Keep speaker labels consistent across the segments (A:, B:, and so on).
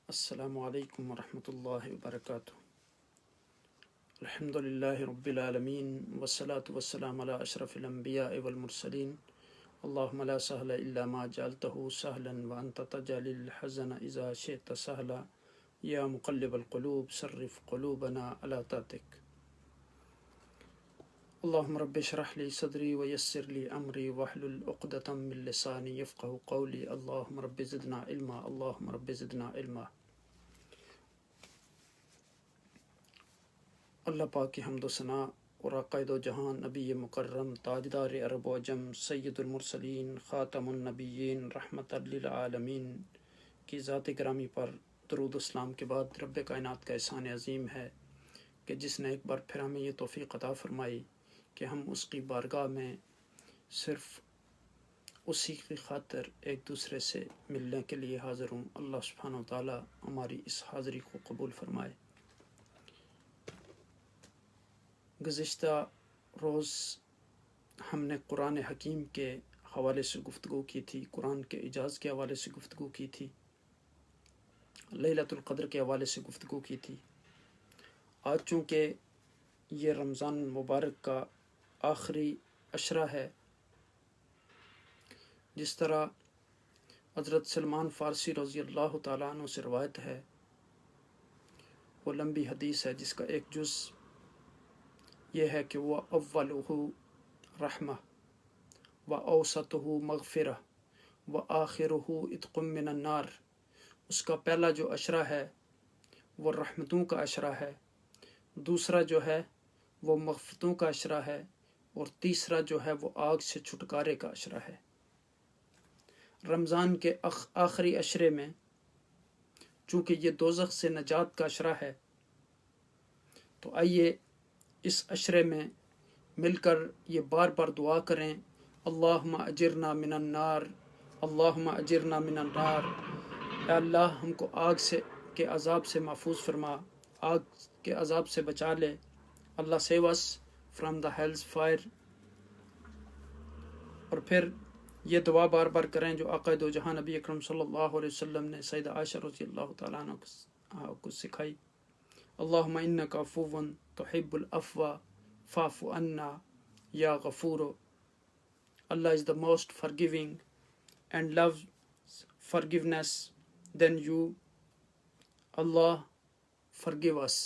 A: السلام علیکم ورحمۃ اللہ وبرکاتہ۔ الحمد للہ رب العالمین والصلاة والسلام علی اشرف الانبیاء والمرسلین۔ اللہم لا سہل الا ما جعلتہ سہلا وانت تجعل الحزن اذا شئت سہلا یا مقلب القلوب صرف قلوبنا علی طاعتک۔ اللہم رب اشرح لی صدری ویسر لی امری واحلل عقدۃ من لسانی یفقہوا قولی۔ اللہم رب زدنا علما، اللہم رب زدنا علما۔ اللہ پاک کی حمد و ثنا اور عقائد و جہان نبی مکرم تاجدار عرب و عجم سید المرسلین خاتم النبیین رحمت للعالمین کی ذات گرامی پر درود و اسلام کے بعد رب کائنات کا احسان عظیم ہے کہ جس نے ایک بار پھر ہمیں یہ توفیق عطا فرمائی کہ ہم اس کی بارگاہ میں صرف اسی کی خاطر ایک دوسرے سے ملنے کے لیے حاضر ہوں۔ اللہ سبحانہ و تعالی ہماری اس حاضری کو قبول فرمائے۔ گزشتہ روز ہم نے قرآن حکیم کے حوالے سے گفتگو کی تھی، قرآن کے اعجاز کے حوالے سے گفتگو کی تھی، لیلۃ القدر کے حوالے سے گفتگو کی تھی۔ آج چونکہ یہ رمضان مبارک کا آخری عشرہ ہے، جس طرح حضرت سلمان فارسی رضی اللہ تعالیٰ عنہ سے روایت ہے، وہ لمبی حدیث ہے جس کا ایک جز یہ ہے کہ وہ اولہ رحمہ و اوسطہ مغفرہ و آخرہ عتق من النار۔ اس کا پہلا جو عشرہ ہے وہ رحمتوں کا عشرہ ہے، دوسرا جو ہے وہ مغفرتوں کا عشرہ ہے، اور تیسرا جو ہے وہ آگ سے چھٹکارے کا عشرہ ہے۔ رمضان کے آخری عشرے میں چونکہ یہ دوزخ سے نجات کا عشرہ ہے، تو آئیے اس عشرے میں مل کر یہ بار بار دعا کریں، اللہم اجرنا من النار، اللہم اجرنا من النار۔ اے اللہ ہم کو آگ سے کے عذاب سے محفوظ فرما، آگ کے عذاب سے بچا لے۔ اللہ save us from the hell's fire. اور پھر یہ دعا بار بار کریں جو آقا دو جہاں نبی اکرم صلی اللہ علیہ وسلم نے سیدہ عائشہ رضی اللہ تعالیٰ عنہ کو سکھائی، اللہم انک عفو تحب العفو فاعف عنا یا غفور۔ Allah is the most forgiving and loves forgiveness than you. Allah forgive us.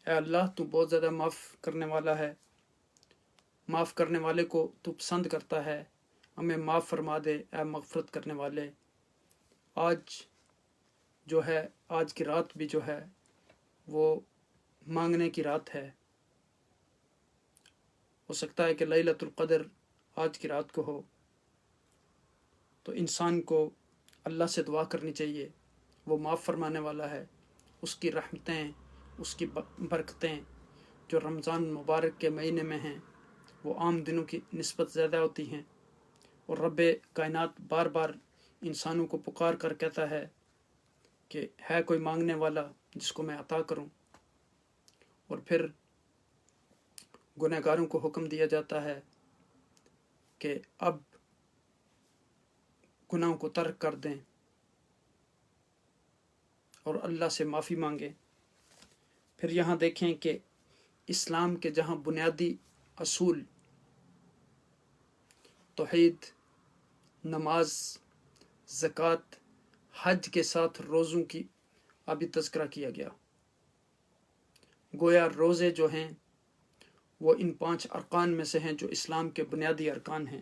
A: اے اللہ تو بہت زیادہ معاف کرنے والا ہے، معاف کرنے والے کو تو پسند کرتا ہے، ہمیں معاف فرما دے اے مغفرت کرنے والے۔ آج جو ہے، آج کی رات بھی جو ہے وہ مانگنے کی رات ہے۔ ہو سکتا ہے کہ لیلۃ القدر آج کی رات کو ہو، تو انسان کو اللہ سے دعا کرنی چاہیے، وہ معاف فرمانے والا ہے۔ اس کی رحمتیں، اس کی برکتیں جو رمضان مبارک کے مہینے میں ہیں وہ عام دنوں کی نسبت زیادہ ہوتی ہیں، اور رب کائنات بار بار انسانوں کو پکار کر کہتا ہے کہ ہے کوئی مانگنے والا جس کو میں عطا کروں۔ اور پھر گنہگاروں کو حکم دیا جاتا ہے کہ اب گناہوں کو ترک کر دیں اور اللہ سے معافی مانگیں۔ پھر یہاں دیکھیں کہ اسلام کے جہاں بنیادی اصول توحید، نماز، زکوٰۃ، حج کے ساتھ روزوں کی ابھی تذکرہ کیا گیا۔ گویا روزے جو ہیں وہ ان 5 ارکان میں سے ہیں جو اسلام کے بنیادی ارکان ہیں۔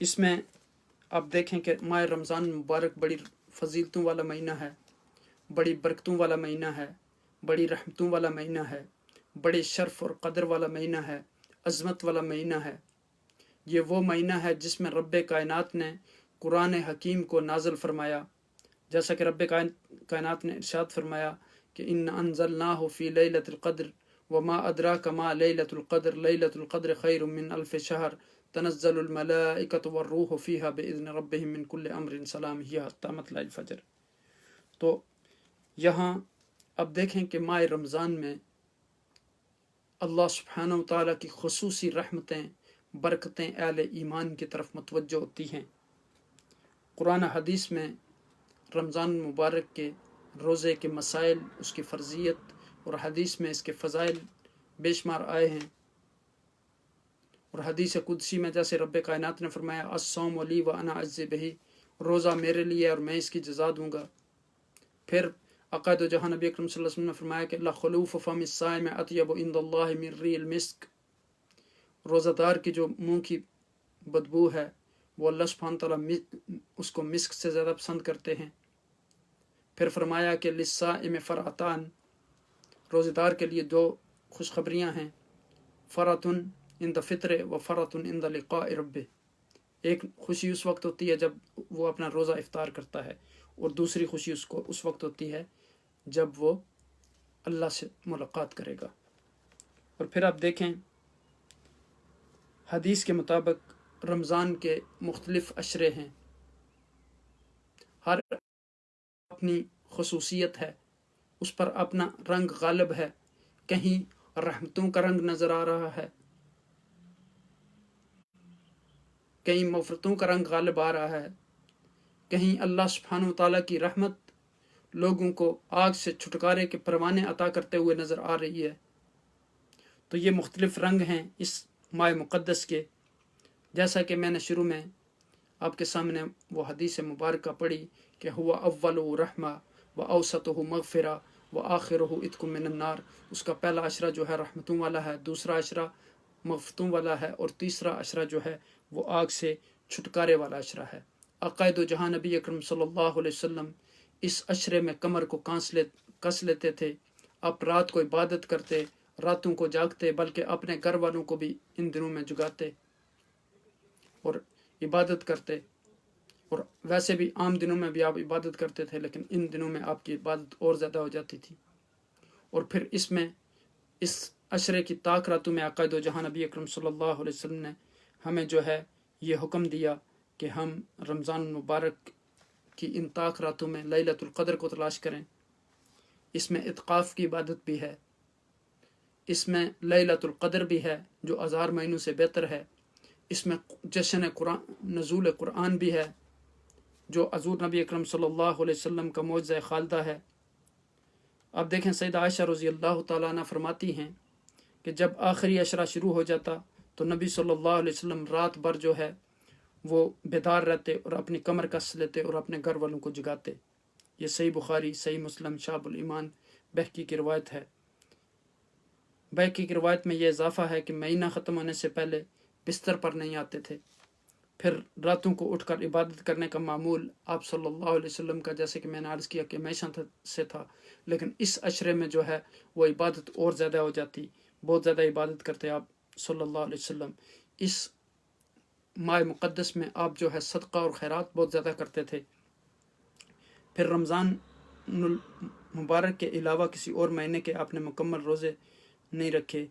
A: اس میں آپ دیکھیں کہ ماہ رمضان مبارک بڑی فضیلتوں والا مہینہ ہے، بڑی برکتوں والا مہینہ ہے، بڑی رحمتوں والا مہینہ ہے، بڑے شرف اور قدر والا مہینہ ہے، عظمت والا مہینہ ہے۔ یہ وہ مہینہ ہے جس میں رب کائنات نے قرآن حکیم کو نازل فرمایا، جیسا کہ رب کائنات نے ارشاد فرمایا کہ ان انزلناہ فی لیلۃ القدر وما ادراک ما لیلۃ القدر لیلۃ القدر خیر من الف شہر تنزل الملائکۃ والروح فیہا باذن ربہم من کل امر سلام ہی حتی مطلع الفجر۔ تو یہاں اب دیکھیں کہ ماہ رمضان میں اللہ سبحانہ و تعالیٰ کی خصوصی رحمتیں، برکتیں اہل ایمان کی طرف متوجہ ہوتی ہیں۔ قرآن حدیث میں رمضان مبارک کے روزے کے مسائل، اس کی فرضیت اور حدیث میں اس کے فضائل بے شمار آئے ہیں۔ اور حدیث قدسی میں جیسے رب کائنات نے فرمایا الصوم لی وانا اجزی بہ، روزہ میرے لیے اور میں اس کی جزا دوں گا۔ پھر عقائد و جہاں نبی اکرم صلی اللہ علیہ وسلم نے فرمایا کہ لخلوف فم الصائم اطیب عند اللہ من ریح المسک، روزہ دار کی جو منہ کی بدبو ہے وہ اللہ سبحانہ تعالیٰ اس کو مسک سے زیادہ پسند کرتے ہیں۔ پھر فرمایا کہ للصائم فرعتان، روزہ دار کے لیے دو خوشخبریاں ہیں، فرعتن عند فطر و فرعتن عند لقاء ربہ، ایک خوشی اس وقت ہوتی ہے جب وہ اپنا روزہ افطار کرتا ہے، اور دوسری خوشی اس کو اس وقت ہوتی ہے جب وہ اللہ سے ملاقات کرے گا۔ اور پھر آپ دیکھیں حدیث کے مطابق رمضان کے مختلف عشرے ہیں، ہر اپنی خصوصیت ہے، اس پر اپنا رنگ غالب ہے، کہیں رحمتوں کا رنگ نظر آ رہا ہے، کہیں مغفرتوں کا رنگ غالب آ رہا ہے، کہیں اللہ سبحانہ وتعالیٰ کی رحمت لوگوں کو آگ سے چھٹکارے کے پروانے عطا کرتے ہوئے نظر آ رہی ہے۔ تو یہ مختلف رنگ ہیں اس ماہ مقدس کے، جیسا کہ میں نے شروع میں آپ کے سامنے وہ حدیث مبارکہ پڑھی کہ ہوا اول رحمہ و اوسطہ مغفرہ و آخرہ عتق من النار، اس کا پہلا عشرہ جو ہے رحمتوں والا ہے، دوسرا عشرہ مغفرتوں والا ہے، اور تیسرا عشرہ جو ہے وہ آگ سے چھٹکارے والا عشرہ ہے۔ عقائد و جہاں نبی اکرم صلی اللہ علیہ وسلم اس عشرے میں کمر کو کس لیتے تھے، آپ رات کو عبادت کرتے، راتوں کو جاگتے، بلکہ اپنے گھر والوں کو بھی ان دنوں میں جگاتے اور عبادت کرتے۔ اور ویسے بھی عام دنوں میں بھی آپ عبادت کرتے تھے، لیکن ان دنوں میں آپ کی عبادت اور زیادہ ہو جاتی تھی۔ اور پھر اس عشرے کی طاق راتوں میں عقائد و جہاں نبی اکرم صلی اللہ علیہ وسلم نے ہمیں جو ہے یہ حکم دیا کہ ہم رمضان مبارک کی ان طاق راتوں میں لیلۃ القدر کو تلاش کریں۔ اس میں اعتکاف کی عبادت بھی ہے، اس میں لیلۃ القدر بھی ہے جو 1000 مہینوں سے بہتر ہے، اس میں جشن نزول قرآن بھی ہے جو حضور نبی اکرم صلی اللہ علیہ وسلم کا معجزہ خالدہ ہے۔ اب دیکھیں سیدہ عائشہ رضی اللہ تعالیٰ عنہ فرماتی ہیں کہ جب آخری عشرہ شروع ہو جاتا تو نبی صلی اللہ علیہ وسلم رات بھر جو ہے وہ بیدار رہتے اور اپنی کمر کس لیتے اور اپنے گھر والوں کو جگاتے۔ یہ صحیح بخاری، صحیح مسلم، شعب الایمان، بہقی کی روایت ہے۔ بہقی کی روایت میں یہ اضافہ ہے کہ مہینہ ختم ہونے سے پہلے بستر پر نہیں آتے تھے۔ پھر راتوں کو اٹھ کر عبادت کرنے کا معمول آپ صلی اللہ علیہ وسلم کا، جیسے کہ میں نے عرض کیا کہ ہمیشہ سے تھا، لیکن اس عشرے میں جو ہے وہ عبادت اور زیادہ ہو جاتی، بہت زیادہ عبادت کرتے آپ صلی اللہ علیہ وسلم۔ اس ماہ مقدس میں آپ جو ہے صدقہ اور خیرات بہت زیادہ کرتے تھے۔ پھر رمضان مبارک کے علاوہ کسی اور مہینے کے آپ نے مکمل روزے نہیں رکھے۔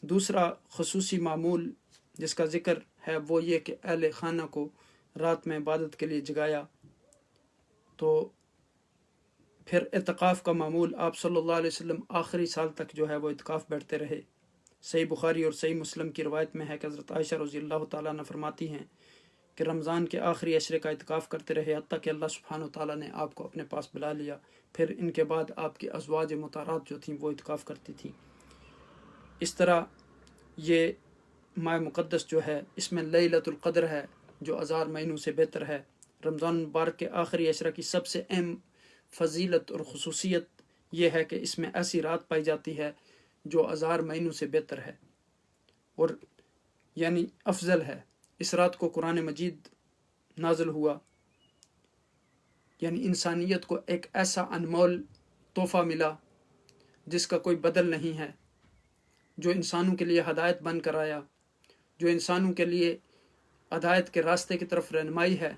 A: دوسرا خصوصی معمول جس کا ذکر ہے وہ یہ کہ اہل خانہ کو رات میں عبادت کے لیے جگایا۔ تو پھر اعتکاف کا معمول آپ صلی اللہ علیہ وسلم آخری سال تک جو ہے وہ اعتکاف بیٹھتے رہے۔ صحیح بخاری اور صحیح مسلم کی روایت میں ہے کہ حضرت عائشہ رضی اللہ تعالیٰ عنہ فرماتی ہیں کہ رمضان کے آخری عشرے کا اعتکاف کرتے رہے حتیٰ کہ اللہ سبحانہ وتعالیٰ نے آپ کو اپنے پاس بلا لیا۔ پھر ان کے بعد آپ کی ازواج مطہرات جو تھیں وہ اعتکاف کرتی تھیں۔ اس طرح یہ ماہ مقدس جو ہے اس میں لیلۃ القدر ہے جو 1000 مہینوں سے بہتر ہے۔ رمضان مبارک کے آخری عشرہ کی سب سے اہم فضیلت اور خصوصیت یہ ہے کہ اس میں ایسی رات پائی جاتی ہے جو 1000 مہینوں سے بہتر ہے اور یعنی افضل ہے۔ اس رات کو قرآن مجید نازل ہوا، یعنی انسانیت کو ایک ایسا انمول تحفہ ملا جس کا کوئی بدل نہیں ہے، جو انسانوں کے لیے ہدایت بن کر آیا، جو انسانوں کے لیے ہدایت کے راستے کی طرف رہنمائی ہے،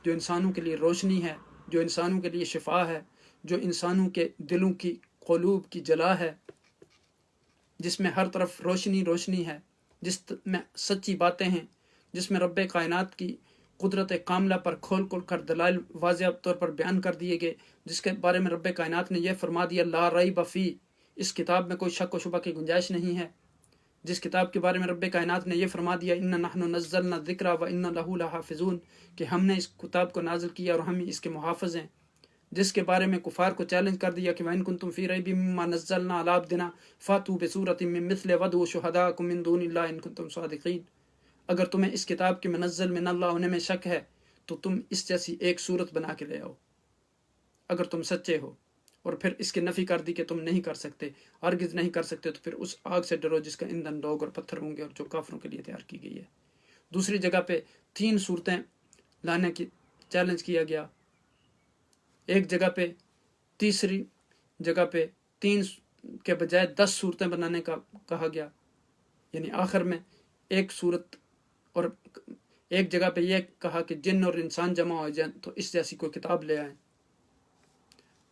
A: جو انسانوں کے لیے روشنی ہے، جو انسانوں کے لیے شفا ہے، جو انسانوں کے دلوں کی قلوب کی جلا ہے، جس میں ہر طرف روشنی روشنی ہے، جس میں سچی باتیں ہیں، جس میں رب کائنات کی قدرت کاملہ پر کھول کر دلائل واضح طور پر بیان کر دیے گئے، جس کے بارے میں رب کائنات نے یہ فرما دیا لا ریب فیہ، اس کتاب میں کوئی شک و شبہ کی گنجائش نہیں ہے، جس کتاب کے بارے میں رب کائنات نے یہ فرما دیا اِنَّا نَحْنُ نَزَّلْنَا الذِّكْرَ وَإِنَّا لَهُ لَحَافِظُونَ کہ ہم نے اس کتاب کو نازل کیا اور ہم ہی اس کے محافظ ہیں، جس کے بارے میں کفار کو چیلنج کر دیا کہ وَإِن كُنتُمْ فِي رَيْبٍ مِّمَّا نَزَّلْنَا عَلَىٰ عَبْدِنَا فَأْتُوا بِسُورَةٍ مِّن مِّثْلِهِ وَادْعُوا شُهَدَاءَكُم مِّن دُونِ اللَّهِ إِن كُنتُمْ صَادِقِينَ، اگر تمہیں اس کتاب کے منزل من اللہ ہونے میں شک ہے تو تم اس جیسی ایک صورت بنا کے لے آؤ اگر تم سچے ہو، اور پھر اس کی نفی کر دی کہ تم نہیں کر سکتے، ہرگز نہیں کر سکتے، تو پھر اس آگ سے ڈرو جس کا ایندھن لوگ اور پتھر ہوں گے اور جو کافروں کے لیے تیار کی گئی ہے۔ دوسری جگہ پہ 3 صورتیں لانے کی چیلنج کیا گیا، ایک جگہ پہ تیسری جگہ پہ 3 کے بجائے 10 صورتیں بنانے کا کہا گیا، یعنی آخر میں ایک صورت، اور ایک جگہ پہ یہ کہا کہ جن اور انسان جمع ہو جائیں تو اس جیسی کوئی کتاب لے آئیں،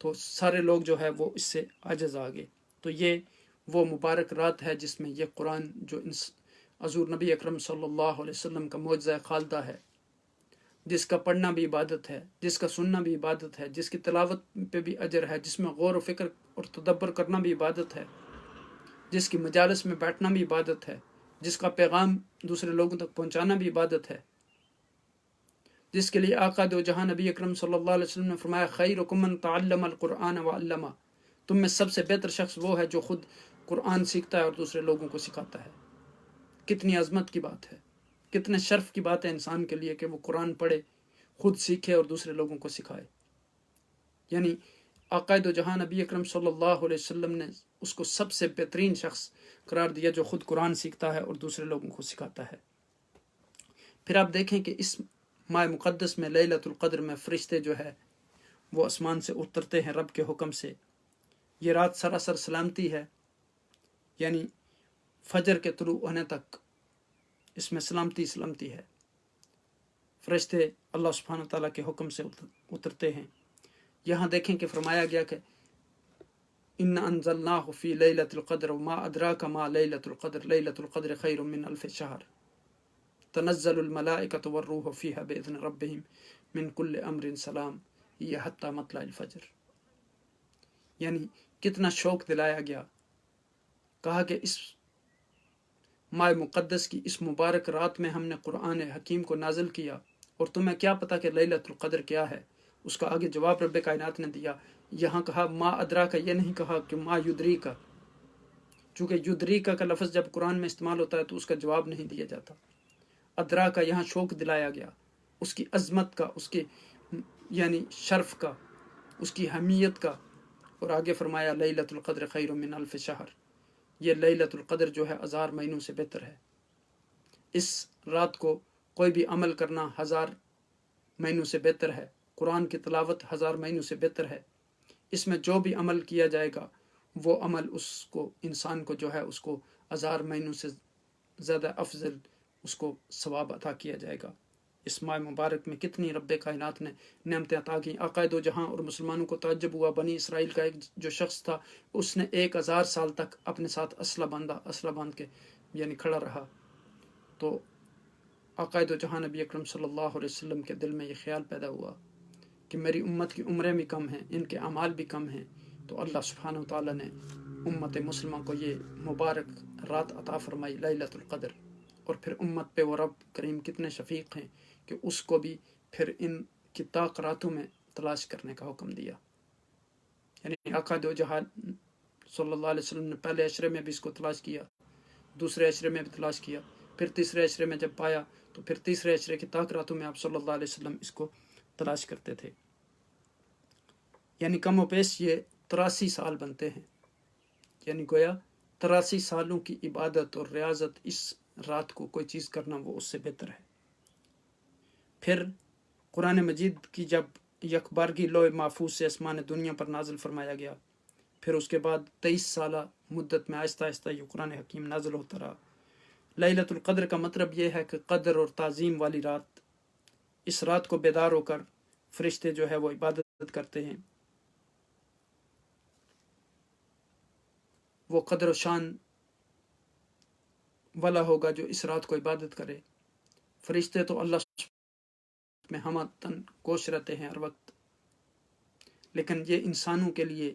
A: تو سارے لوگ جو ہے وہ اس سے عاجز آ گئے۔ تو یہ وہ مبارک رات ہے جس میں یہ قرآن جو حضور نبی اکرم صلی اللہ علیہ وسلم کا معجزہ خالدہ ہے، جس کا پڑھنا بھی عبادت ہے، جس کا سننا بھی عبادت ہے، جس کی تلاوت پہ بھی اجر ہے، جس میں غور و فکر اور تدبر کرنا بھی عبادت ہے، جس کی مجالس میں بیٹھنا بھی عبادت ہے، جس کا پیغام دوسرے لوگوں تک پہنچانا بھی عبادت ہے، جس کے لیے آقا دو جہاں نبی اکرم صلی اللہ علیہ وسلم نے فرمایا خیرکم من تعلم القرآن وعلمہ، تم میں سب سے بہتر شخص وہ ہے جو خود قرآن سیکھتا ہے اور دوسرے لوگوں کو سکھاتا ہے۔ کتنی عظمت کی بات ہے، کتنے شرف کی بات ہے انسان کے لیے کہ وہ قرآن پڑھے، خود سیکھے اور دوسرے لوگوں کو سکھائے۔ یعنی آقا دو جہاں نبی اکرم صلی اللہ علیہ وسلم نے اس کو سب سے بہترین شخص قرار دیا جو خود قرآن سیکھتا ہے اور دوسرے لوگوں کو سکھاتا ہے۔ پھر آپ دیکھیں کہ اس ماہ مقدس میں لیلۃ القدر میں فرشتے جو ہے وہ آسمان سے اترتے ہیں رب کے حکم سے۔ یہ رات سراسر سلامتی ہے، یعنی فجر کے طلوع ہونے تک اس میں سلامتی سلامتی ہے۔ فرشتے اللہ سبحانہ تعالیٰ کے حکم سے اترتے ہیں۔ یہاں دیکھیں کہ فرمایا گیا کہ ان انزلناہ فی لیلۃ القدر وما ادراک ما لیلۃ القدر لیلۃ القدر خیر من الف شہر تنزل الملائکۃ والروح فیہا باذن ربہم من کل امر سلام یہ حتی مطلع الفجر۔ یعنی کتنا شوق دلایا گیا، کہا کہ اس ماہ مقدس کی اس مبارک رات میں ہم نے قرآن حکیم کو نازل کیا، اور تمہیں کیا پتہ کہ لیلۃ القدر کیا ہے؟ اس کا آگے جواب رب کائنات نے دیا۔ یہاں کہا ما ادراک، یہ نہیں کہا کہ ما یدریکا، چونکہ یدریکا کا لفظ جب قرآن میں استعمال ہوتا ہے تو اس کا جواب نہیں دیا جاتا۔ ادراکا یہاں شوق دلایا گیا، اس کی عظمت کا، اس کے یعنی شرف کا، اس کی اہمیت کا، اور آگے فرمایا لیلۃ القدر خیر من الف شہر، یہ لیلۃ القدر جو ہے 1000 مہینوں سے بہتر ہے۔ اس رات کو کوئی بھی عمل کرنا 1000 مہینوں سے بہتر ہے، قرآن کی تلاوت 1000 مہینوں سے بہتر ہے۔ اس میں جو بھی عمل کیا جائے گا وہ عمل اس کو انسان کو جو ہے اس کو 1000 مہینوں سے زیادہ افضل اس کو ثواب عطا کیا جائے گا۔ اس ماہ مبارک میں کتنی رب کائنات نے نعمتیں عطا کی۔ آقا دو جہاں اور مسلمانوں کو تعجب ہوا، بنی اسرائیل کا ایک جو شخص تھا اس نے 1000 سال تک اپنے ساتھ اسلحہ باندھ کے یعنی کھڑا رہا، تو آقا دو جہاں نبی اکرم صلی اللہ علیہ وسلم کے دل میں یہ خیال پیدا ہوا کہ میری امت کی عمریں بھی کم ہیں، ان کے اعمال بھی کم ہیں، تو اللہ سبحانہ وتعالیٰ نے امت مسلمہ کو یہ مبارک رات عطا فرمائی لیلۃ القدر، اور پھر امت پہ وہ رب کریم کتنے شفیق ہیں کہ اس کو بھی پھر ان کی طاق راتوں میں تلاش کرنے کا حکم دیا۔ یعنی آقا دو جہاں صلی اللہ علیہ وسلم نے پہلے عشرے میں بھی اس کو تلاش کیا، دوسرے عشرے میں بھی تلاش کیا، پھر تیسرے عشرے میں جب پایا تو پھر تیسرے عشرے کی طاق راتوں میں آپ صلی اللہ علیہ وسلم اس کو تلاش کرتے تھے۔ یعنی کم و بیش یہ 83 سال بنتے ہیں، یعنی گویا 83 سالوں کی عبادت اور ریاضت اس رات کو کوئی چیز کرنا وہ اس سے بہتر ہے۔ پھر قرآن مجید کی جب یکبارگی لوح محفوظ سے آسمان دنیا پر نازل فرمایا گیا، پھر اس کے بعد 23 سالہ مدت میں آہستہ آہستہ یہ قرآن حکیم نازل ہوتا رہا۔ لیلۃ القدر کا مطلب یہ ہے کہ قدر اور تعظیم والی رات۔ اس رات کو بیدار ہو کر فرشتے جو ہے وہ عبادت کرتے ہیں، وہ قدر و شان والا ہوگا جو اس رات کو عبادت کرے۔ فرشتے تو اللہ میں ہم تن کوش رہتے ہیں ہر وقت، لیکن یہ انسانوں کے لیے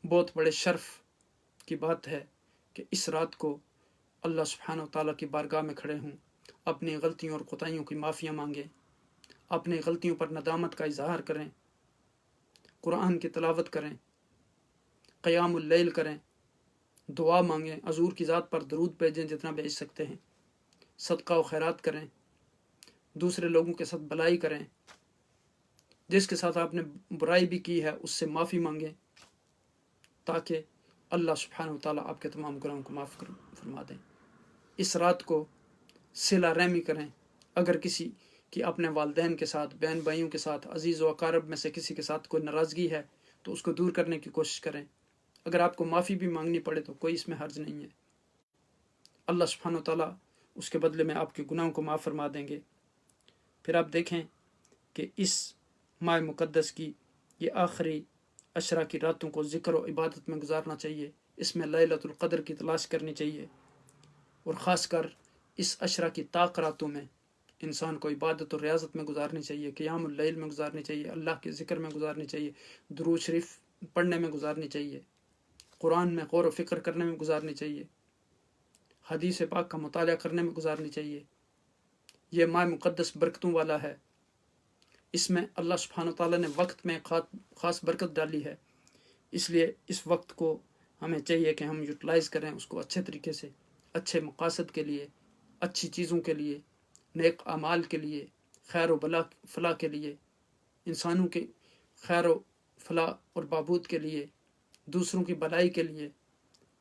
A: بہت بڑے شرف کی بات ہے کہ اس رات کو اللہ سبحانہ و تعالیٰ کی بارگاہ میں کھڑے ہوں، اپنی غلطیوں اور کوتاہیوں کی معافیاں مانگیں، اپنی غلطیوں پر ندامت کا اظہار کریں، قرآن کی تلاوت کریں، قیام اللیل کریں، دعا مانگیں، حضور کی ذات پر درود بھیجیں جتنا بھیج سکتے ہیں، صدقہ و خیرات کریں، دوسرے لوگوں کے ساتھ بھلائی کریں، جس کے ساتھ آپ نے برائی بھی کی ہے اس سے معافی مانگیں، تاکہ اللہ سبحانہ و تعالیٰ آپ کے تمام گناہوں کو معاف فرما دیں۔ اس رات کو صلہ رحمی کریں، اگر کسی کی اپنے والدین کے ساتھ، بہن بھائیوں کے ساتھ، عزیز و اقارب میں سے کسی کے ساتھ کوئی ناراضگی ہے تو اس کو دور کرنے کی کوشش کریں، اگر آپ کو معافی بھی مانگنی پڑے تو کوئی اس میں حرج نہیں ہے، اللہ سبحانہ و تعالیٰ اس کے بدلے میں آپ کے گناہوں کو معاف فرما دیں گے۔ پھر آپ دیکھیں کہ اس ماہ مقدس کی یہ آخری عشرہ کی راتوں کو ذکر و عبادت میں گزارنا چاہیے، اس میں لیلۃ القدر کی تلاش کرنی چاہیے، اور خاص کر اس عشرہ کی طاق راتوں میں انسان کو عبادت و ریاضت میں گزارنی چاہیے، قیام اللیل میں گزارنی چاہیے، اللہ کے ذکر میں گزارنی چاہیے، درود شریف پڑھنے میں گزارنی چاہیے، قرآن میں غور و فکر کرنے میں گزارنی چاہیے، حدیث پاک کا مطالعہ کرنے میں گزارنی چاہیے۔ یہ ماہ مقدس برکتوں والا ہے، اس میں اللہ سبحانہ و تعالیٰ نے وقت میں خاص برکت ڈالی ہے، اس لیے اس وقت کو ہمیں چاہیے کہ ہم یوٹیلائز کریں اس کو اچھے طریقے سے، اچھے مقاصد کے لیے، اچھی چیزوں کے لیے، نیک اعمال کے لیے، خیر و فلاح کے لیے، انسانوں کے خیر و فلاح اور بہبود کے لیے، دوسروں کی بھلائی کے لیے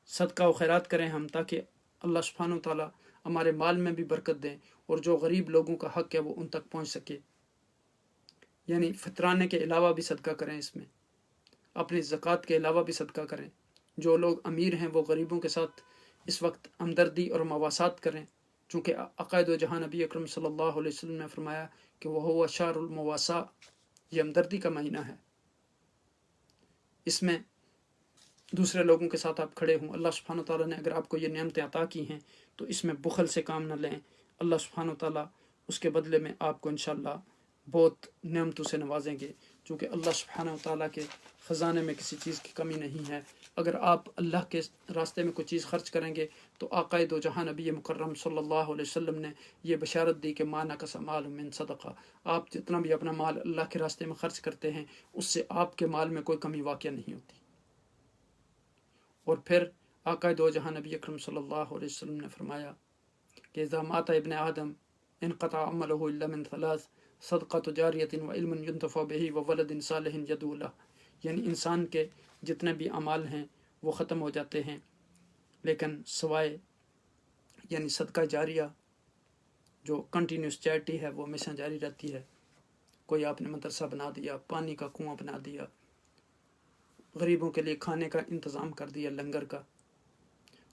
A: صدقہ و خیرات کریں ہم، تاکہ اللہ سبحانہ و تعالیٰ ہمارے مال میں بھی برکت دیں، اور جو غریب لوگوں کا حق ہے وہ ان تک پہنچ سکے۔ یعنی فطرانے کے علاوہ بھی صدقہ کریں، اس میں اپنی زکوٰۃ کے علاوہ بھی صدقہ کریں، جو لوگ امیر ہیں وہ غریبوں کے ساتھ اس وقت ہمدردی اور مواسات کریں، چونکہ عقائد و جہاں نبی اکرم صلی اللہ علیہ وسلم نے فرمایا کہ وہ شہر المواسا، یہ ہمدردی کا مہینہ ہے، اس میں دوسرے لوگوں کے ساتھ آپ کھڑے ہوں۔ اللہ سبحانہ و تعالیٰ نے اگر آپ کو یہ نعمتیں عطا کی ہیں تو اس میں بخل سے کام نہ لیں، اللہ سبحانہ و تعالیٰ اس کے بدلے میں آپ کو انشاءاللہ بہت نعمتوں سے نوازیں گے، چونکہ اللہ سبحانہ و تعالیٰ کے خزانے میں کسی چیز کی کمی نہیں ہے۔ اگر آپ اللہ کے راستے میں کوئی چیز خرچ کریں گے تو آقائے دو جہاں نبی مکرم صلی اللہ علیہ وسلم نے یہ بشارت دی کہ ما نقص مال من صدقہ، آپ جتنا بھی اپنا مال اللہ کے راستے میں خرچ کرتے ہیں اس سے آپ کے مال میں کوئی کمی واقع نہیں ہوتی۔ اور پھر آقائے دو جہاں نبی اکرم صلی اللہ علیہ وسلم نے فرمایا کہ اذا مات ابن آدم انقطع عملہ الا من ثلاث، صدقۃ جاریۃ وعلم ينتفع به وولد صالح يدعو له، یعنی انسان کے جتنے بھی اعمال ہیں وہ ختم ہو جاتے ہیں، لیکن سوائے یعنی صدقہ جاریہ جو کنٹینیوس چیریٹی ہے وہ ہمیشہ جاری رہتی ہے، کوئی آپ نے مدرسہ بنا دیا، پانی کا کنواں بنا دیا، غریبوں کے لیے کھانے کا انتظام کر دیا، لنگر کا،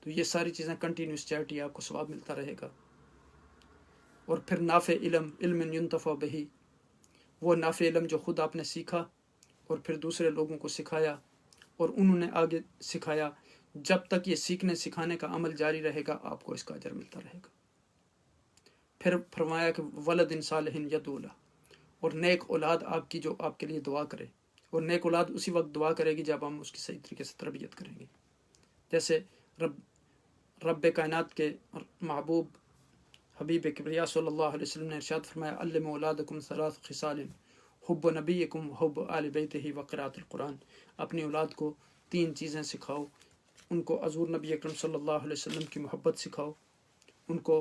A: تو یہ ساری چیزیں کنٹینیوس چیریٹی، آپ کو ثواب ملتا رہے گا۔ اور پھر نافع علم، علم ينتفع به، وہ نافع علم جو خود آپ نے سیکھا اور پھر دوسرے لوگوں کو سکھایا اور انہوں نے آگے سکھایا، جب تک یہ سیکھنے سکھانے کا عمل جاری رہے گا آپ کو اس کا اجر ملتا رہے گا۔ پھر فرمایا کہ ولد صالح يدعو له، اور نیک اولاد آپ کی جو آپ کے لیے دعا کرے، اور نیک اولاد اسی وقت دعا کرے گی جب ہم اس کی صحیح طریقے سے تربیت کریں گے، جیسے رب کائنات کے محبوب حبیب کبریا صلی اللہ علیہ وسلم نے ارشاد فرمایا علموا اولادکم ثلاث خصال حب نبیکم حب آل بیتہ وقراءۃ القرآن، اپنی اولاد کو 3 چیزیں سکھاؤ، ان کو حضور نبی اکرم صلی اللہ علیہ وسلم کی محبت سکھاؤ، ان کو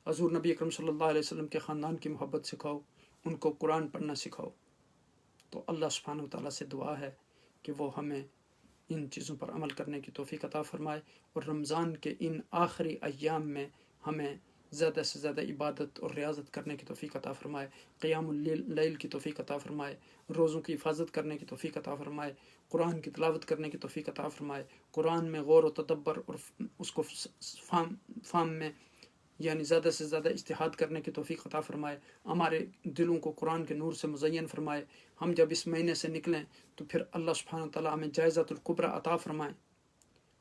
A: حضور نبی اکرم صلی اللہ علیہ وسلم کے خاندان کی محبت سکھاؤ، ان کو قرآن پڑھنا سکھاؤ۔ تو اللہ سبحانہ و تعالیٰ سے دعا ہے کہ وہ ہمیں ان چیزوں پر عمل کرنے کی توفیق عطا فرمائے، اور رمضان کے ان آخری ایام میں ہمیں زیادہ سے زیادہ عبادت اور ریاضت کرنے کی توفیق عطا فرمائے، قیام اللیل کی توفیق عطا فرمائے، روزوں کی حفاظت کرنے کی توفیق عطا فرمائے، قرآن کی تلاوت کرنے کی توفیق عطا فرمائے، قرآن میں غور و تدبر اور اس کو فہم میں یعنی زیادہ سے زیادہ اجتہاد کرنے کی توفیق عطا فرمائے، ہمارے دلوں کو قرآن کے نور سے مزین فرمائے، ہم جب اس مہینے سے نکلیں تو پھر اللہ سبحانہ و تعالیٰ ہمیں جائزۃ الکبریٰ عطا فرمائے،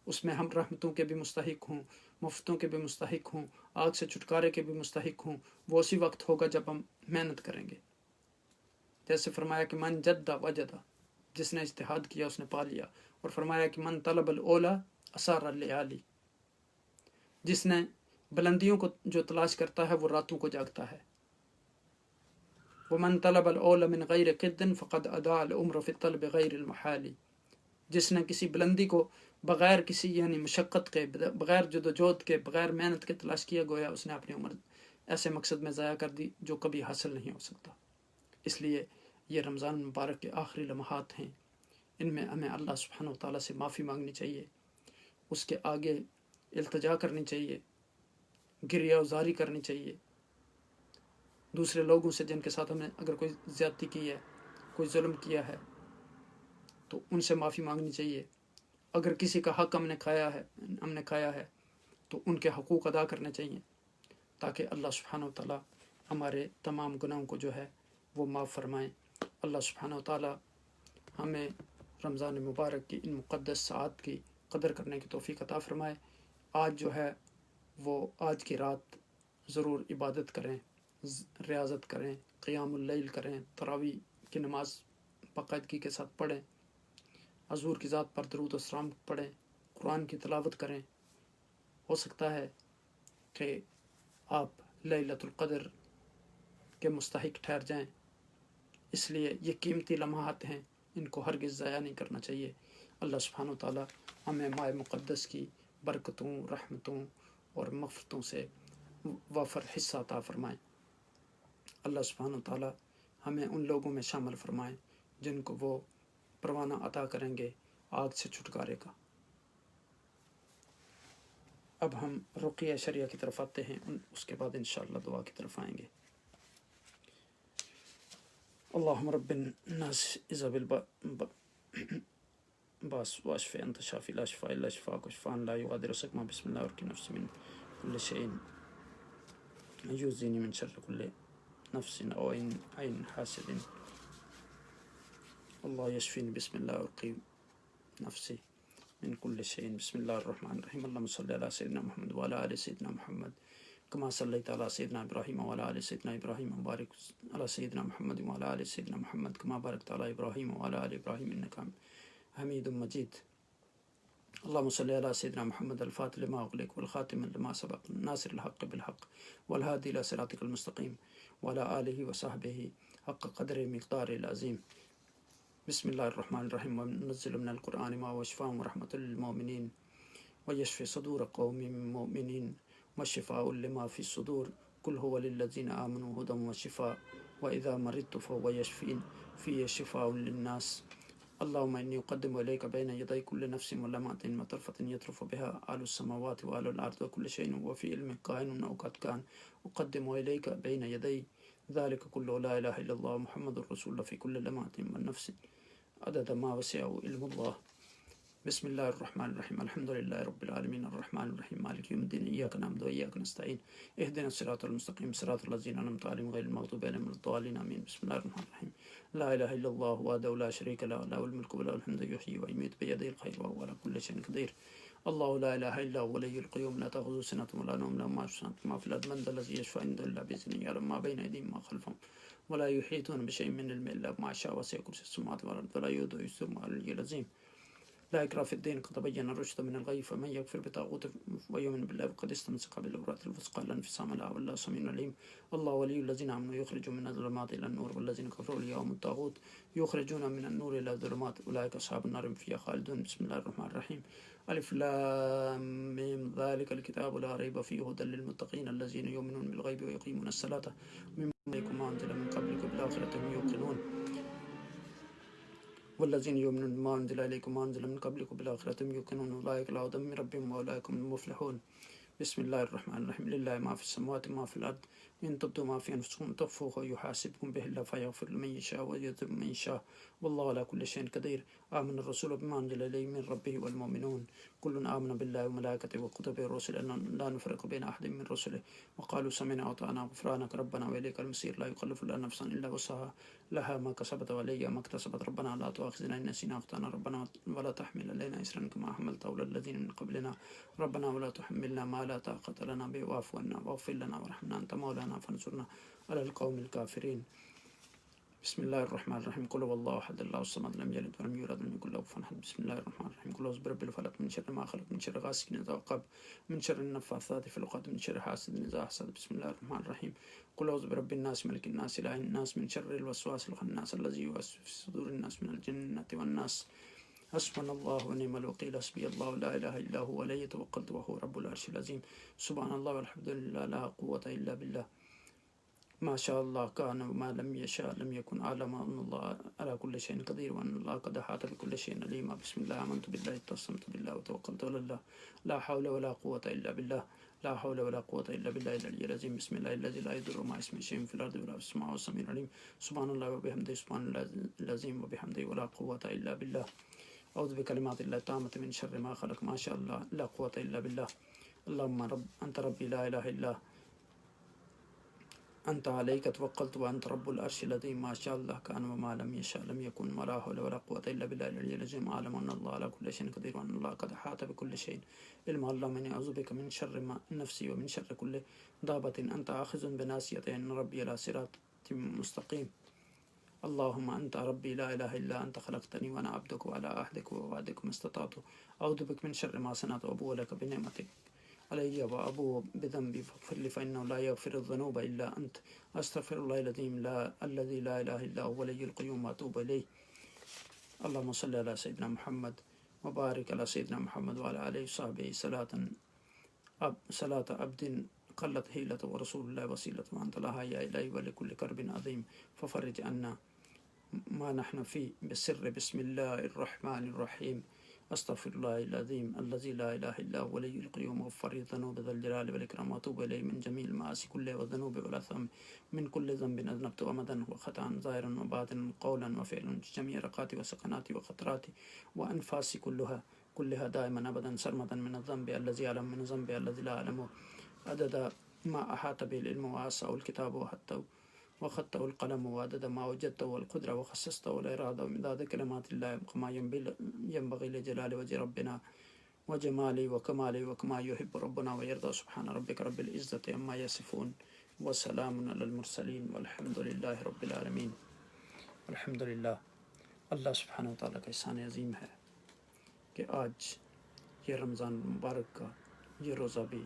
A: اس میں ہم رحمتوں کے بھی مستحق ہوں، مفتوں کے بھی مستحق ہوں، آگ سے چھٹکارے کے بھی مستحق ہوں، وہ اسی وقت ہوگا جب ہم محنت کریں گے، جیسے فرمایا کہ من جد وجدہ، جس نے اجتہاد کیا اس نے پا لیا، اور فرمایا کہ من طلب الاولی اثار اللیالی، جس نے بلندیوں کو جو تلاش کرتا ہے وہ راتوں کو جاگتا ہے. ومن طلب العول من غیر قد فقد اضاع العمر فی الطلب غیر المحال. جس نے کسی بلندی کو بغیر کسی یعنی مشقت کے، بغیر جدوجہد کے، بغیر محنت کے تلاش کیا، گویا اس نے اپنی عمر ایسے مقصد میں ضائع کر دی جو کبھی حاصل نہیں ہو سکتا. اس لیے یہ رمضان المبارک کے آخری لمحات ہیں، ان میں ہمیں اللہ سبحانہ وتعالیٰ سے معافی مانگنی چاہیے، اس کے آگے التجا کرنی چاہیے، گریہ وزاری کرنی چاہیے. دوسرے لوگوں سے جن کے ساتھ ہم نے اگر کوئی زیادتی کی ہے، کوئی ظلم کیا ہے، تو ان سے معافی مانگنی چاہیے. اگر کسی کا حق ہم نے کھایا ہے تو ان کے حقوق ادا کرنے چاہیے، تاکہ اللہ سبحانہ وتعالیٰ ہمارے تمام گناہوں کو جو ہے وہ معاف فرمائیں. اللہ سبحانہ وتعالیٰ ہمیں رمضان مبارک کی ان مقدس ساعات کی قدر کرنے کی توفیق عطا فرمائے. آج جو ہے وہ آج کی رات ضرور عبادت کریں، ریاضت کریں، قیام اللیل کریں، تراویح کی نماز باقاعدگی کے ساتھ پڑھیں، حضور کی ذات پر درود و سلام پڑھیں، قرآن کی تلاوت کریں. ہو سکتا ہے کہ آپ لیلۃ القدر کے مستحق ٹھہر جائیں. اس لیے یہ قیمتی لمحات ہیں، ان کو ہرگز ضائع نہیں کرنا چاہیے. اللہ سبحانہ وتعالیٰ ہمیں ماہ مقدس کی برکتوں، رحمتوں اور مغفرتوں سے وافر حصہ عطا فرمائیں. اللہ سبحانہ وتعالیٰ ہمیں ان لوگوں میں شامل فرمائیں جن کو وہ پروانہ عطا کریں گے آگ سے چھٹکارے کا. اب ہم رقیہ شریعہ کی طرف آتے ہیں، اس کے بعد انشاءاللہ دعا کی طرف آئیں گے. اللہم رب الناس اذهب الباس واشف انت شافی لا شفاء الا شفاءک وشفاء لا یغادر سقما. بسم اللہ الرحمن الرحیم. من كل شيء يؤذيني من شر كل نفس او عين حاسد اللہ یشفینی. بسم اللہ ارقی نفسی من كل شيء. بسم اللہ الرحمن الرحیم. اللهم صل علی سیدنا محمد وعلی آل سیدنا محمد كما صليت على سيدنا إبراهيم وعلى آل سيدنا إبراهيم وبارك على سيدنا محمد وعلى آل سيدنا محمد كما باركت على إبراهيم وعلى آل إبراهيم إنك حميد مجيد. اللهم صل على سيدنا محمد الفاتح لما أغلق والخاتم لما سبق ناصر الحق بالحق والهادي إلى صراطك المستقيم وعلى آله وصحبه حق قدر مقدار العظيم. بسم الله الرحمن الرحيم. وننزل من القرآن ما هو شفاء ورحمة للمؤمنين ويشفي صدور قوم مؤمنين وشفاء لما في الصدور قل هو للذين آمنوا هدى وشفاء وإذا مرضت فهو يشفين فيه شفاء للناس. اللهم إني أقدم إليك بين يدي كل نفس ولمعة وطرفة يطرف بها أهل السماوات وأهل الأرض وكل شيء وفي علم كائن أو قد كان أقدم إليك بين يدي ذلك كله لا إله إلا الله محمد رسول الله في كل لمعة والنفس عدد ما وسعه علم الله. بسم الله الرحمن الرحيم. الحمد لله رب العالمين الرحمن الرحيم مالك يوم الدين إياك نعبد وإياك نستعين اهدنا الصراط المستقيم صراط الذين أنعمت عليهم غير المغضوب عليهم ولا الضالين آمين. بسم الله الرحمن الرحيم. لا إله إلا الله وحده لا شريك له له الملك وله الحمد يحيي ويميت بيده الخير وهو على كل شيء قدير. الله لا إله إلا هو الحي القيوم لا تأخذه سنة ولا نوم له ما في الأرض من ذا الذي يشفع عنده إلا بإذنه يعلم ما بين أيديهم وما خلفهم ولا يحيطون بشيء من علمه إلا بما شاء وسع كرسيه السماوات والأرض ولا يؤوده حفظهما العلي العظيم. لا إكراه في الدين قد تبين الرشد من الغي فمن يكفر بطاغوت ويؤمن بالله فقد استمسك بالعروة الوثقى لا انفصام لها والله سميع عليم. الله ولي الذين آمنوا يخرجون من الظلمات إلى النور والذين كفروا أولياءهم الطاغوت يخرجون من النور إلى الظلمات أولئك أصحاب النار هم فيها خالدون. بسم الله الرحمن الرحيم. ألف لام ميم ذلك الكتاب لا ريب فيه هدى للمتقين الذين يؤمنون بالغيب ويقيمون الصلاة مما أنزل من قبلك بالآخرة هم يوقنون والذين يؤمنون بما أنزل إليكم وما أنزل من قبلكم بالآخرة هم يوقنون أولئك على هدى من ربهم وأولئك هم المفلحون. بسم الله الرحمن الرحيم. لله ما في السماوات وما في الأرض إن تبدوا ما في أنفسكم تخفوه يحاسبكم به الله فيغفر لمن يشاء ويعذب من يشاء والله على كل شيء قدير. آمن الرسول بما أنزل إليه من ربه والمؤمنون كل آمن بالله وملائكته وكتبه ورسله لا نفرق بين أحد من رسله وقالوا سمعنا وأطعنا غفرانك ربنا وإليك المصير. لا يكلف الله نفسا إلا وسعها لها ما كسبت وعليها ما اكتسبت ربنا لا تؤاخذنا إن نسينا أخطأنا ربنا ولا تحمل علينا إصرا كما حملته على الذين من قبلنا ربنا ولا تحملنا ما لا طاقة لنا به واعف عنا واغفر لنا وارحمنا أنت مولانا فانصرنا على القوم الكافرين. بسم الله الرحمن الرحيم قل هو الله أحد الله الصمد لم يلد ولم يولد ولم يكن له كفوا أحد بسم الله الرحمن الرحيم قل أعوذ برب الفلق من شر ما خلق من شر غاسق إذا وقب من شر النفاثات في العقد من شر حاسد إذا حسد بسم الله الرحمن الرحيم قل أعوذ برب الناس ملك الناس إله الناس من شر الوسواس الخناس الذي يوسوس في صدور الناس من الجنة والناس حسبنا الله ونعم الوكيل حسبي الله لا إله إلا هو عليه توكلت وهو رب العرش العظيم سبحان الله والحمد لله لا قوة إلا بالله ما شاء الله كان وما لم يشاء لم يكن أعلم أن الله على كل شيء قدير وأن الله قد أحاط بكل شيء عليما بسم الله آمنت بالله اتصمت بالله وتوكلت على الله لا حول ولا قوة إلا بالله لا حول ولا قوة إلا بالله العلي العظيم بسم الله الذي لا يضر مع اسمه شيء في الأرض ولا في السماء والسميع العليم سبحان الله وبحمده سبحان الله العظيم وبحمده ولا قوة إلا بالله أعوذ بكلمات الله التامة من شر ما خلق ما شاء الله لا قوة إلا بالله اللهم أنت ربي لا إله إلا أنت عليك توكلت وأنت رب العرش العظيم ما شاء الله كان وما لم يشاء لم يكن ولا حول ولا قوة إلا بالله العلي العظيم أعلم أن الله على كل شيء قدير وأن الله قد أحاط بكل شيء علما اللهم إني أعوذ بك من شر ما نفسي ومن شر كل دابة أنت آخذ بناصيتها إن ربي على صراط مستقيم اللهم أنت ربي لا إله إلا أنت خلقتني وأنا عبدك وعلى عهدك ووعدك ما استطعت أعوذ بك من شر ما صنعت وأبوء لك بنعمتك علي وأبوء بذنبي فاغفر لي فإنه لا يغفر الذنوب إلا أنت أستغفر الله العظيم الذي لا إله إلا هو الحي القيوم وأتوب إليه اللهم صل على سيدنا محمد وبارك على سيدنا محمد وعلى آله وصحبه صلاة عبد قلت حيلة ورسول الله وسيلة وأنت لها يا إلهي ولكل كرب عظيم ففرج عنا ما نحن فيه بسر بسم الله الرحمن الرحيم أستغفر الله العظيم الذي لا إله إلا هو الحي القيوم غفار الذنوب ذا الجلال والإكرام وأتوب إليه من جميع المعاصي كلها والذنوب والآثام من كل ذنب أذنبت أمدا وخطأ ظاهرا وباطنا قولا وفعلا جميع رقاتي وسكناتي وخطراتي وأنفاسي كلها دائما أبدا سرمدا من الذنب الذي يعلم من ذنب الذي لا أعلمه عدد ما أحاط به العلم وواسعه الكتاب وخطه القلم وعدد ما وجدته والقدرة وخصصته والإرادة ومداد كلمات الله كما ينبغي لجلال وجه ربنا وجماله وكماله وكما يحب ربنا ويرضى سبحان ربك رب العزة عما يصفون وسلام على المرسلين والحمد لله رب العالمين الحمد للہ اللہ سبحانہ وتعالیٰ کا احسان عظیم ہے کہ آج یہ رمضان مبارک کا یہ روزہ بھی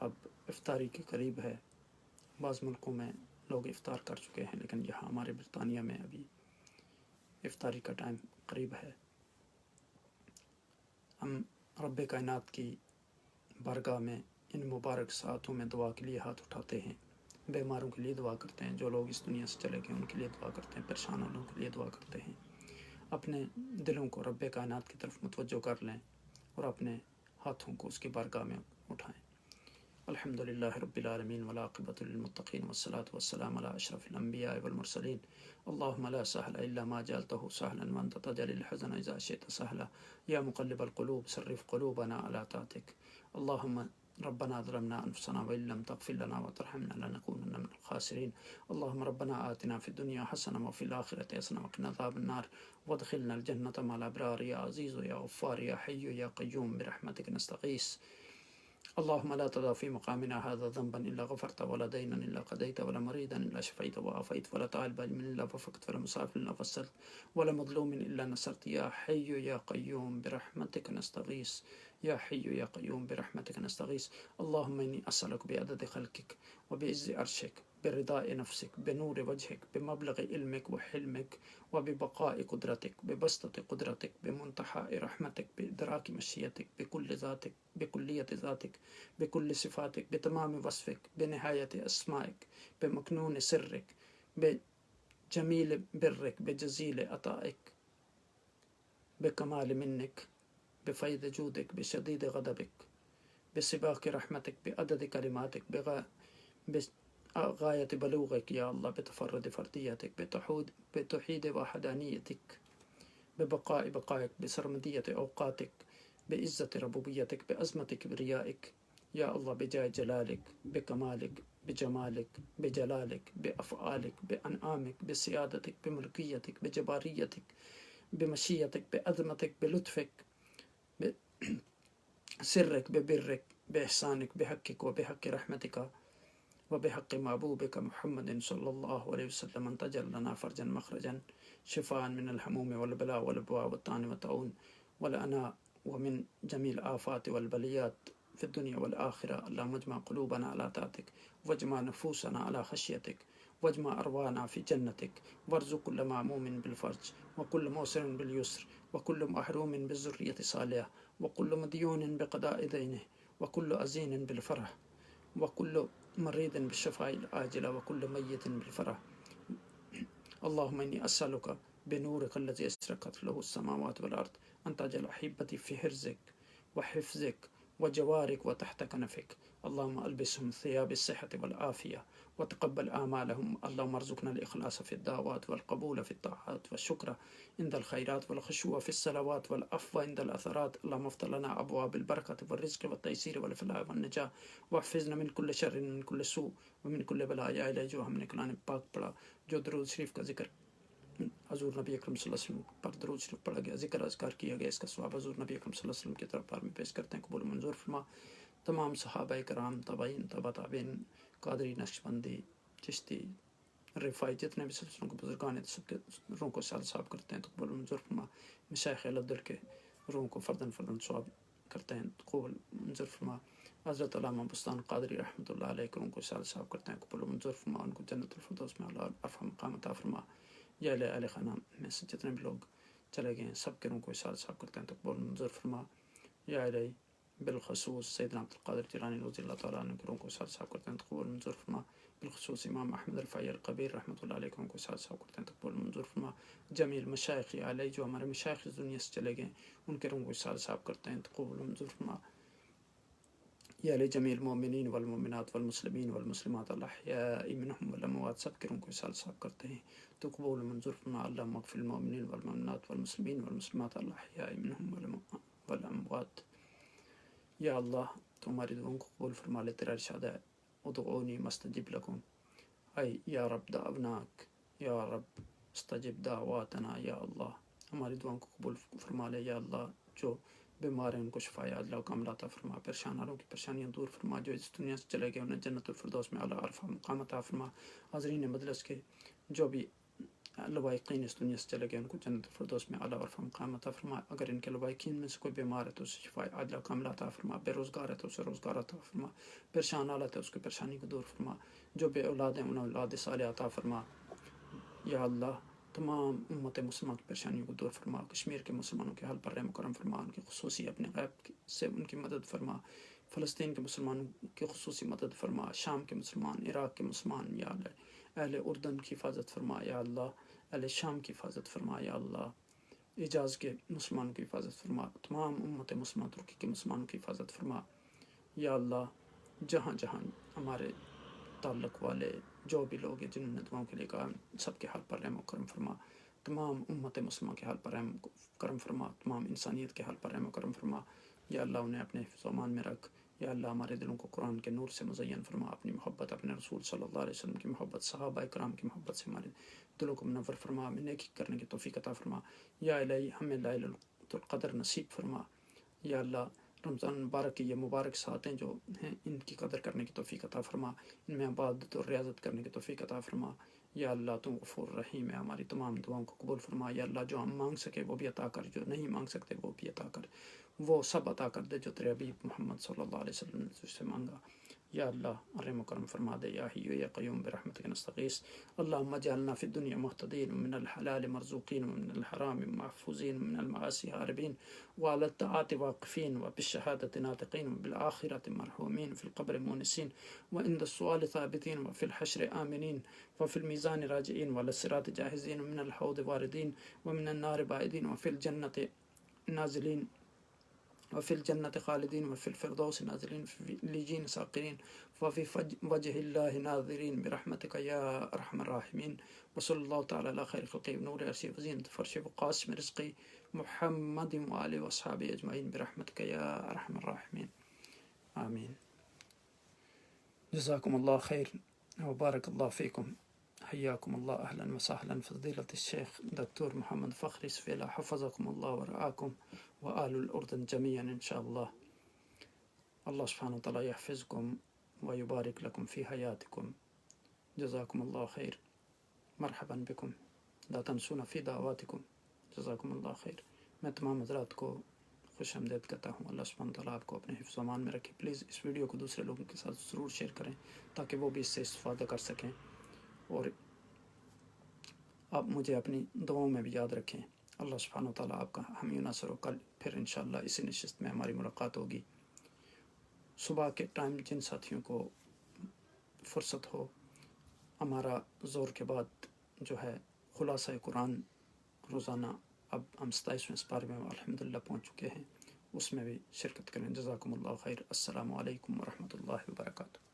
A: اب افطاری کے قریب ہے. بعض ملکوں میں لوگ افطار کر چکے ہیں لیکن یہاں ہمارے برطانیہ میں ابھی افطاری کا ٹائم قریب ہے. ہم رب کائنات کی بارگاہ میں ان مبارک ساعتوں میں دعا کے لیے ہاتھ اٹھاتے ہیں. بیماروں کے لیے دعا کرتے ہیں، جو لوگ اس دنیا سے چلے گئے ان کے لیے دعا کرتے ہیں، پریشان والوں کے لیے دعا کرتے ہیں. اپنے دلوں کو رب کائنات کی طرف متوجہ کر لیں اور اپنے ہاتھوں کو اس کی بارگاہ میں اٹھائیں. الحمدللہ رب العالمین والعاقبۃ للمتقین والصلاۃ والسلام علی اشرف الانبیاء والمرسلین. اللهم لا سهل الا ما جعلته سهلا وانت تجعل الحزن اذا شئت سهلا. یا مقلب القلوب صرف قلوبنا على طاعتك. اللهم ربنا ظلمنا انفسنا وان لم تغفر لنا وترحمنا لنكونن من الخاسرين. اللهم ربنا آتنا في الدنيا حسنة وفي الآخرة حسنة وقنا عذاب النار وادخلنا الجنة مع الأبرار يا عزيز يا غفار يا حي يا قيوم برحمتك نستغيث. اللهم لا تدع في مقامنا هذا ذنبا إلا غفرت ولا دينا إلا قضيت ولا مريدا إلا شفيت وعافيت ولا طالب علم إلا وفقت ولا مسافر إلا فسرت ولا مظلوم إلا نصرت. يا حي يا قيوم برحمتك نستغيث. يا حي يا قيوم برحمتك نستغيث. اللهم إني أسألك بعدد خلقك وبعز عرشك برضاء نفسك بنور وجهك بمبلغ علمك وحلمك وببقاء قدرتك ببسطة قدرتك بمنتهى رحمتك بإدراك مشيتك بكل ذاتك بكلية ذاتك بكل صفاتك بتمام وصفك بنهاية أسمائك بمكنون سرك بجميل برك بجزيل عطائك بكمال منك بفيض جودك بشديد غضبك بسباق رحمتك بعدد كلماتك غاية بلوغك يا الله بتفرد فرديتك بتوحيد وحدانيتك ببقاء بقائك بسرمدية أوقاتك بعزة ربوبيتك بعظمة كبريائك يا الله بجاه جلالك بكمالك بجمالك بجلالك بأفعالك بأنعامك بسيادتك بملكيتك بجباريتك بمشيتك بعظمتك بلطفك بسرك ببرك بإحسانك بحقك وبحق رحمتك وبحق محبوبك محمد صلى الله عليه وسلم أن تجعل لنا فرجا مخرجا شفاء من الهموم والبلاء والبواء والطعن والطاعون والأناء ومن جميع الآفات والبليات في الدنيا والآخرة. اللهم اجمع قلوبنا على طاعتك واجمع نفوسنا على خشيتك واجمع أرواحنا في جنتك وارزق كل معموم بالفرج وكل موسر باليسر وكل محروم بالذرية صالحة وكل مديون بقضاء دينه وكل أزين بالفرح وكل مريض بالشفاء العاجلة وكل ميت بالفرح. اللهم إني أسألك بنورك الذي أشرقت له السماوات والأرض أن تجعل أحبتي في حرزك وحفظك وجوارك وتحت كنفك. اللهم ألبسهم ثياب الصحة والعافية وتقبل أعمالهم. اللهم ارزقنا الإخلاص في الدعوات والقبول في الطاعات والشكر عند الخيرات والخشوع في الصلوات والعفو عند الأثرات. اللهم افتح لنا أبواب البركة والرزق والتيسير والفلاح والنجاة واحفظنا من كل شر من كل سوء ومن كل بلاء. یا الہی جو ہم نے کلام پاک پڑھا، جو درود شریف کا ذکر حضور نبی اکرم صلی اللہ علیہ وسلم پر درود شریف پڑھا گیا، ذکر اذکار کیا گیا، اس کا ثواب حضور نبی اکرم صلی اللہ علیہ وسلم کی طرف بار میں پیش کرتے ہیں، قبول منظور فرما. تمام صحابہ کرام، تابعین، تبع تابعین، قادری، نقشبندی، چشتی، رفائی، جتنے بھی سلسلوں کو بزرگان ہیں سب کے روح کو سال صاحب کرتے ہیں تو قبول منظور فرما. مشایخ العبدال کے روح کو فردن فردن ثواب کرتے ہیں تو قبول منظور فرما. حضرت علامہ بستان قادری رحمۃ اللہ علیہ کے روح کو سال صاحب کرتے ہیں قبول منظور فرما. ان کو جنت الفردوس میں اعلیٰ عرفہ مقام عطا فرما. یا اہل خانہ میں سے جتنے بھی لوگ چلے گئے ہیں سب کے روح کو سال صاحب کرتے ہیں تو قبول منظور فرما. یا الہی بالخصوص سیدنا عبد القادر جیلانی رضی اللہ تعالیٰ عنہ کے روح کو سال صاحب کرتے ہیں تو قبول منظور فرما. بالخصوص امام احمد رفاعی القبیر رحمۃ اللہ علیہ کے روح کو سال صاحب کرتے ہیں تو قبول منظور فرما. جمیع مشائخ علیہ جو ہمارے مشائخ اس دنیا سے چلے گئے ان کے روح کو سال صاحب کرتے ہیں تو قبول منظور فرما. یا علی جمیع المؤمنین والمؤمنات والمسلمین والمسلمات الاحیاء منهم والاموات، سب کے روح کو سال صاحب کرتے ہیں تو قبول منظور فرما. اللہم اغفر للمؤمنین والمؤمنات والمسلمین والمسلمات الاحیاء منهم والاموات. یا اللہ تو ہماری دعاؤں کو قبول فرما لے، تیرا ارشاد ہے ادعونی مستجب لکم. اے یا رب دعوناک، یا رب استجب دعواتنا. یا اللہ ہماری دعاؤں کو قبول فرما لے. یا اللہ جو بیمار ہیں ان کو شفا عاجلہ و کاملہ عطا فرما. پریشان والوں کی پریشانیاں دور فرما. جو اس دنیا سے چلے گئے انہیں جنت الفردوس میں اعلیٰ عرفہ مقام عطا فرما. حاضرین مجلس کے جو بھی لوائقین اس دنیا سے چلے گئے ان کو جنت الفردوس میں اعلیٰ عرفہ مقام عطا فرما. اگر ان کے لوائقین میں سے کوئی بیمار ہے تو اسے شفا عاجلہ کاملہ عطا فرما. بے روزگار ہے تو اسے روزگار عطا فرما. پریشان حالت ہے اس کی پریشانی کو دور فرما. جو بے اولاد ہیں انہیں اولاد صالحہ عطا فرما. یا اللہ تمام امت مسلمہ کی پریشانیوں کو دور فرما. کشمیر کے مسلمانوں کے حال پر رحم و کرم فرما. ان کی خصوصی اپنے غیب سے ان کی مدد فرما. فلسطین کے مسلمانوں کی خصوصی مدد فرما. شام کے مسلمان، عراق کے مسلمان، یا اللہ اہل اردن کی حفاظت فرما. یا اللہ اہل شام کی حفاظت فرما. یا اللہ حجاز کے مسلمانوں کی حفاظت فرما. تمام امت مسلمہ ترکی کے مسلمانوں کی حفاظت فرما. یا اللہ جہاں جہاں ہمارے تعلق والے جو بھی لوگ ہیں جنہوں نے دعاؤں کے لیے کہا سب کے حال پر رحم و کرم فرما. تمام امت مسلمہ کے حال پر رحم و کرم فرما. تمام انسانیت کے حال پر رحم و کرم فرما. یا اللہ انہیں اپنے حفظ و امان میں رکھ. یا اللہ ہمارے دلوں کو قرآن کے نور سے مزین فرما. اپنی محبت، اپنے رسول صلی اللہ علیہ وسلم کی محبت، صحابہ کرام کی محبت سے ہمارے دلوں کو منور فرما. ہمیں نیکی کرنے کی توفیق عطا فرما. یا الہی ہمیں لیلۃ القدر نصیب فرما. یا اللہ رمضان مبارک کی یہ مبارک ساتیں جو ہیں ان کی قدر کرنے کی توفیق عطا فرما. ان میں عبادت اور ریاضت کرنے کی توفیق عطا فرما. یا اللہ تو غفور رحیم ہے، ہماری تمام دعاؤں کو قبول فرما. یا اللہ جو ہم مانگ سکے وہ بھی عطا کر، جو نہیں مانگ سکتے وہ بھی عطا کر. وہ سب عطا کر دے جو تیرے حبیب محمد صلی اللہ علیہ وسلم نے تجھ سے مانگا. یا اللہ رحم و کرم فرما دے. یا حی یا قیوم برحمتک نستغیث. اللہم اجعلنا فی الدنیا محتدین ومن الحلال مرزوقین ومن الحرام محفوظین ومن المعاصی ہاربین وعلی الطاعات واقفین وبالشہادة ناطقین وبالآخرة مرحومین وفی القبر مونسین وعند السؤال ثابتین وفی الحشر آمنین وفی الميزان راجعین وعلی الصراط جاہزین ومن الحوض واردین ومن النار بائدین وفی الجنت نازلین وفی الجنت خالدین وفی الفردوس نازلین وفی اللیجین ساقرین وفی وجہ اللہ ناظرین برحمتک یا ارحم الراحمین. وصلی اللہ تعالی علی خیر خلقہ نور عرشی وزینت فرش وقاسم رزقی محمد وآلہ واصحابہ اجمعین برحمتک یا ارحم الراحمین. آمین. جزاکم اللہ خیر وبارک اللہ فیکم. حیاکم اللہ اہلا وسہلا. فضیلت الشیخ دکتور محمد فخری سفیلہ حفظکم اللہ ورعاکم وآل الأردن جميعا إن شاء الله. الله سبحانه وتعالى يحفظكم ويبارك لكم في حياتكم. جزاكم الله خير. مرحبا بكم. لا تنسونا في دعواتكم. جزاکم اللہ خیر. میں تمام حضرات کو خوش آمدید کہتا ہوں. اللہ سبحانہ تعالیٰ آپ کو اپنے حفظ و امان میں رکھے. پلیز اس ویڈیو کو دوسرے لوگوں کے ساتھ ضرور شیئر کریں تاکہ وہ بھی اس سے استفادہ کر سکیں، اور آپ مجھے اپنی دعاؤں میں بھی یاد رکھیں. اللہ سبحانہ تعالیٰ آپ کا حامی و ناصر ہو. کل پھر انشاءاللہ اسی نشست میں ہماری ملاقات ہوگی. صبح کے ٹائم جن ساتھیوں کو فرصت ہو، ہمارا زور کے بعد جو ہے خلاصہ قرآن روزانہ، اب ہم 27ویں سپارے میں الحمدللہ پہنچ چکے ہیں، اس میں بھی شرکت کریں. جزاکم اللہ خیر. السلام علیکم ورحمۃ اللہ وبرکاتہ.